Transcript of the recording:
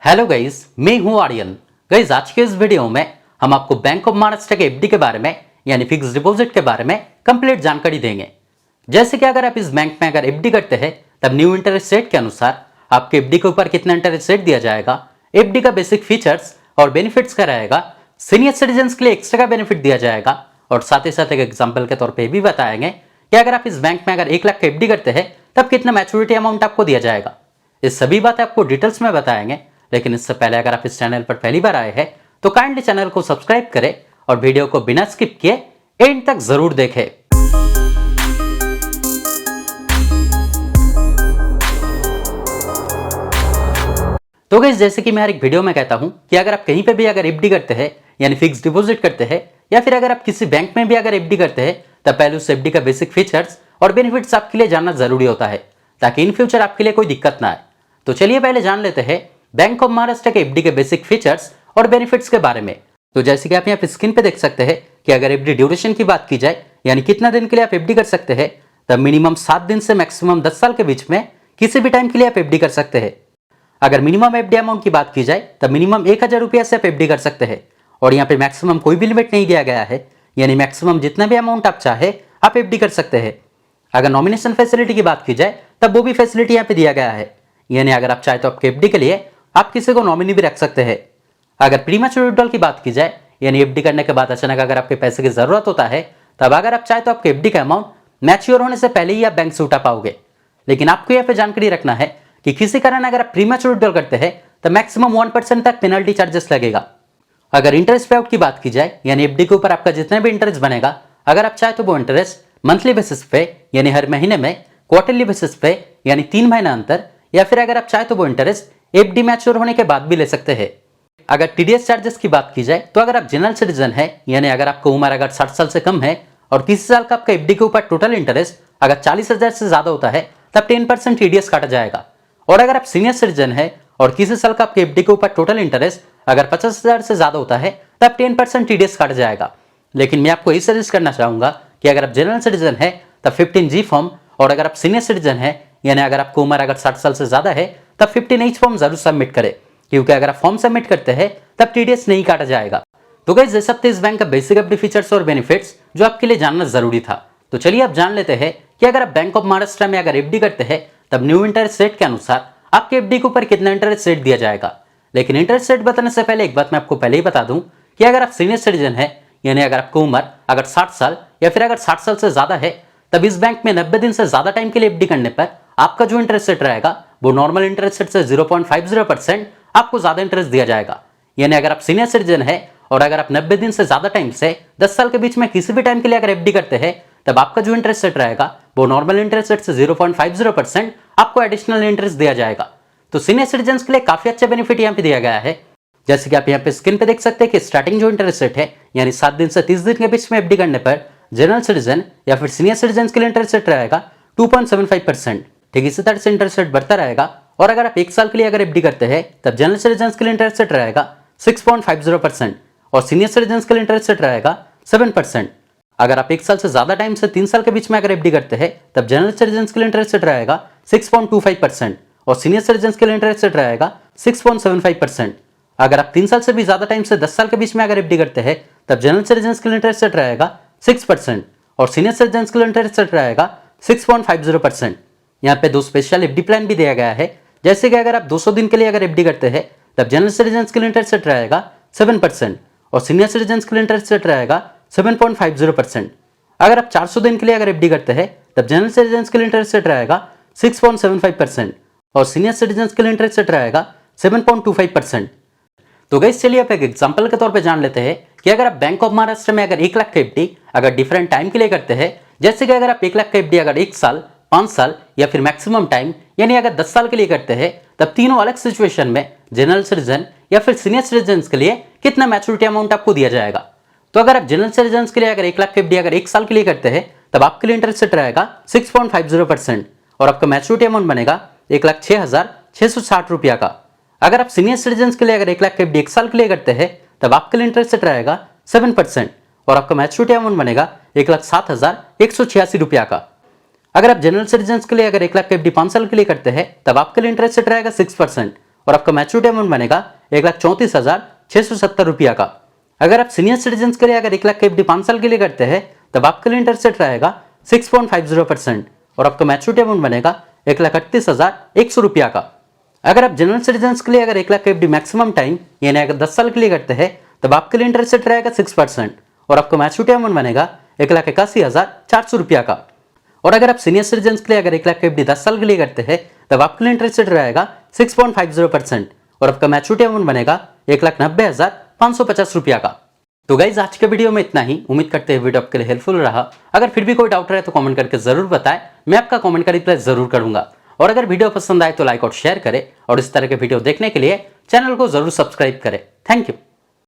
Hello guys, मैं हूं Aryan. Guys, आज के इस वीडियो में हम आपको बैंक ऑफ महाराष्ट्र के एफडी के बारे में यानी फिक्स डिपॉजिट के बारे में कंप्लीट जानकारी देंगे। जैसे कि अगर आप इस बैंक में अगर एफडी करते हैं तब न्यू इंटरेस्ट रेट के अनुसार आपके एफडी के ऊपर कितना इंटरेस्ट रेट दिया जाएगा, एफडी का बेसिक फीचर्स और बेनिफिट्स क्या रहेगा, सीनियर सिटीजन के लिए एक्स्ट्रा का बेनिफिट दिया जाएगा और साथ ही साथ एक एग्जाम्पल के तौर पर भी बताएंगे कि अगर आप इस बैंक में अगर 1 लाख का एफडी करते हैं तब कितना मैच्योरिटी अमाउंट आपको दिया जाएगा। ये सभी बातें आपको डिटेल्स में बताएंगे, लेकिन इससे पहले अगर आप इस चैनल पर पहली बार आए हैं तो काइंडली चैनल को सब्सक्राइब करें और वीडियो को बिना स्किप किए एंड तक जरूर देखें। तो गाइस, जैसे कि मैं हर एक वीडियो में कहता हूं कि अगर आप कहीं पे भी अगर एफडी करते हैं यानी फिक्स डिपॉजिट करते हैं या फिर अगर आप किसी बैंक में भी अगर एफडी करते हैं तब पहले उस एफडी का बेसिक फीचर्स और बेनिफिट्स आपके लिए जानना जरूरी होता है ताकि इन फ्यूचर आपके लिए कोई दिक्कत ना आए। तो चलिए पहले जान लेते हैं बैंक ऑफ महाराष्ट्र के एफडी के बेसिक फीचर्स और बेनिफिट्स के बारे में। तो जैसे कि आप यहाँ पे स्क्रीन पे देख सकते हैं कि अगर एफडी ड्यूरेशन की बात की जाए यानी कितना दिन के लिए आप एफडी कर सकते हैं, तब मिनिमम 7 दिन से मैक्सिमम 10 साल के बीच में किसी भी टाइम के लिए आप एफडी कर सकते हैं। अगर मिनिमम एफडी अमाउंट की बात की जाए तब मिनिमम 1000 रुपया से आप एफडी कर सकते हैं और यहाँ पे मैक्सिमम कोई भी लिमिट नहीं दिया गया है, यानी मैक्सिमम जितना भी अमाउंट आप चाहे आप एफडी कर सकते हैं। अगर नॉमिनेशन फैसिलिटी की बात की जाए तब वो भी फैसिलिटी यहाँ पे दिया गया है, यानी अगर आप चाहे तो आपके एफडी के लिए आप किसी को नॉमिनी भी रख सकते हैं। अगर प्रीमैच्योर विड्रॉल की बात की जाए यानी एफडी करने के बाद अचानक अगर आपके पैसे की जरूरत होता है तब अगर आप चाहे तो आपके एफडी का अमाउंट मैच्योर होने से पहले ही आप बैंक से उठा पाओगे। लेकिन आपको यहाँ पे जानकारी रखना है कि किसी कारण अगर आप प्रीमैच्योर विड्रॉल करते हैं तो मैक्सिमम 1% तक पेनल्टी चार्जेस लगेगा। अगर इंटरेस्ट पे आउट की बात की जाए यानी एफडी के ऊपर आपका जितना भी इंटरेस्ट बनेगा, अगर आप चाहे तो वो इंटरेस्ट मंथली बेसिस पे यानी हर महीने में, क्वार्टरली बेसिस पे यानी 3 महीना अंतर, या फिर अगर आप चाहे तो वो इंटरेस्ट एफडी मैच्योर होने के बाद भी ले सकते हैं। अगर टीडीएस चार्जेस की बात की जाए तो अगर आप जनरल सिटीजन है यानी अगर आपको उम्र अगर 60 साल से कम है और 30 साल का आपका एफडी के ऊपर टोटल इंटरेस्ट अगर 40,000 से ज्यादा होता है तब 10% टीडीएस काटा जाएगा। और अगर आप सीनियर सिटीजन है और 30 साल का आपके एफडी के ऊपर टोटल इंटरेस्ट अगर 50,000 से ज्यादा होता है तब 10% टीडीएस काटा जाएगा। लेकिन मैं आपको यही सजेस्ट करना चाहूंगा कि अगर आप जनरल सिटीजन है तब 15G फॉर्म, और अगर आप सीनियर सिटीजन है यानी अगर आपको उम्र अगर 60 साल से ज्यादा है तब 15H फॉर्म जरूर सबमिट करें, क्योंकि अगर आप फॉर्म सबमिट करते हैं तब टीडीएस नहीं काटा जाएगा। तो गाइस, ये सब थे इस बैंक का बेसिक एफडी फीचर्स और बेनिफिट्स जो आपके लिए जानना जरूरी था। तो चलिए आप जान लेते हैं कि अगर आप बैंक ऑफ महाराष्ट्र में अगर एफडी करते हैं तब न्यू इंटरेस्ट रेट के अनुसार आपके एफडी के ऊपर कितना इंटरेस्ट रेट दिया जाएगा। लेकिन इंटरेस्ट रेट बताने से पहले एक बात मैं आपको पहले ही बता दूं कि अगर आप सीनियर सिटीजन है यानी अगर आपको उम्र अगर 60 साल या फिर अगर 60 साल से ज्यादा है तब इस बैंक में 90 दिन से ज्यादा टाइम के लिए एफडी करने पर आपका जो इंटरेस्ट रेट रहेगा वो नॉर्मल इंटरेस्ट रेट से 0.50% आपको ज्यादा इंटरेस्ट दिया जाएगा। यानी अगर आप सीनियर सिटीजन है और अगर आप 90 दिन से ज्यादा टाइम से 10 साल के बीच में किसी भी टाइम के लिए अगर एफडी करते हैं तब आपका जो इंटरेस्ट रेट रहेगा वो नॉर्मल इंटरेस्ट रेट से 0.50% आपको एडिशनल इंटरेस्ट दिया जाएगा। तो सीनियर सिटीजन के लिए काफी अच्छा बेनिफिट यहाँ पे दिया गया है। जैसे कि आप यहाँ पे स्क्रीन पे देख सकते हैं कि स्टार्टिंग जो इंटरेस्ट रेट है यानी 7 दिन से 30 दिन के बीच में एफडी करने पर जनरल सिटीजन या फिर सीनियर सिटीजन के लिए इंटरेस्ट रेट रहेगा 2.75%। ठीक इसी तरह से इंटरेस्ट रेट बढ़ता रहेगा और अगर आप 1 साल के लिए अगर एफडी करते हैं तब जनरल सिटीजन के लिए इंटरेस्ट रेट रहेगा 6.50% और सीनियर सिटीजन के लिए इंटरेस्ट रेट रहेगा 7%। अगर आप 1 साल से ज्यादा टाइम से 3 साल के बीच में अगर एफडी करते हैं तब जनरल सिटीजन के लिए इंटरेस्ट रेट रहेगा 6.25% और सीनियर सिटीजन के लिए इंटरेस्ट रेट रहेगा 6.75%। अगर आप 3 साल से भी ज्यादा टाइम से 10 साल के बीच में अगर एफडी करते हैं तब जनरल सिटीजन के लिए इंटरेस्ट रेट रहेगा 6% और सीनियर सिटीजन के लिए इंटरेस्ट रेट रहेगा 6.50%। यहाँ पे 2 स्पेशल एफडी प्लान भी दिया गया है। जैसे कि अगर आप 200 दिन के लिए अगर एफडी करते हैं तब जनरल सिटीजन के लिए इंटरेस्ट रेट रहेगा 7% और सीनियर सिटीजन के लिए इंटरेस्ट रेट रहेगा 7.50%। अगर आप 400 दिन के लिए अगर एफडी करते हैं तब जनरल सिटीजन के लिए इंटरेस्ट रेट रहेगा 6.75% और सीनियर सिटीजन के लिए इंटरेस्ट रेट रहेगा 7.25%। तो गाइस, चलिए आप एक एग्जांपल के तौर पे जान लेते हैं कि अगर आप बैंक ऑफ महाराष्ट्र में अगर 1 लाख का एफडी अगर डिफरेंट टाइम के लिए करते हैं, जैसे कि अगर आप 1 लाख का एफडी अगर 1 साल, 5 साल या फिर मैक्सिमम टाइम यानी अगर 10 साल के लिए करते हैं तब तीनों अलग सिचुएशन में जनरल सिटीजन या फिर सीनियर सिटीजन के लिए कितना मैच्योरिटी अमाउंट आपको दिया जाएगा। तो अगर आप जनरल सिटीजन के लिए अगर 1 लाख का एफडी अगर 1 साल के लिए करते हैं तब आपके लिए इंटरेस्ट रेट रहेगा 6.50% और आपका मैच्योरिटी अमाउंट बनेगा 1,06,660 रुपया का। अगर आप सीनियर सिटीजन के लिए अगर 1 लाख का एफडी 1 साल के लिए करते हैं तब आपके लिए इंटरेस्ट रेट रहेगा 7% और आपका मैच्योरिटी अमाउंट बनेगा 1,07,186 रुपया का। अगर आप जनरल सिटीजन के लिए अगर 1 लाख का एफडी 5 साल के लिए करते हैं तब आपके लिए इंटरेस्ट रेट रहेगा 6% और आपका मैच्योरिटी अमाउंट बनेगा 1,34,670 रुपया का। अगर आप सीनियर सिटीजन के लिए अगर 1 लाख का एफडी 5 साल के लिए करते हैं तब आपके लिए इंटरेस्ट रेट रहेगा 6.50% और आपका मैच्योरिटी अमाउंट बनेगा 1,38,100 रुपया का। अगर आप जनरल सिटीजन के लिए अगर 1 लाख का एफडी मैक्सिमम टाइम यानी अगर 10 साल के लिए करते हैं तब आपके लिए इंटरेस्ट रेट रहेगा 6% और आपका मैच्योरिटी अमाउंट बनेगा 1,81,400 रुपया का। और अगर आप सीनियर सिटीजन के लिए अगर 1 लाख का एफडी 10 साल के लिए करते हैं तब आपके लिए इंटरेस्ट रेट रहेगा 6.50% और आपका मैच्योरिटी अमाउंट बनेगा 1,90,550 रुपया का। तो गाइज आज के वीडियो में इतना ही। उम्मीद करते हैं वीडियो आपके लिए हेल्पफुल रहा। अगर फिर भी कोई डाउट रहे तो कमेंट करके जरूर बताएं, मैं आपका कमेंट का रिप्लाई जरूर करूंगा। और अगर वीडियो पसंद आए तो लाइक और शेयर करें और इस तरह के वीडियो देखने के लिए चैनल को जरूर सब्सक्राइब करें। Thank you.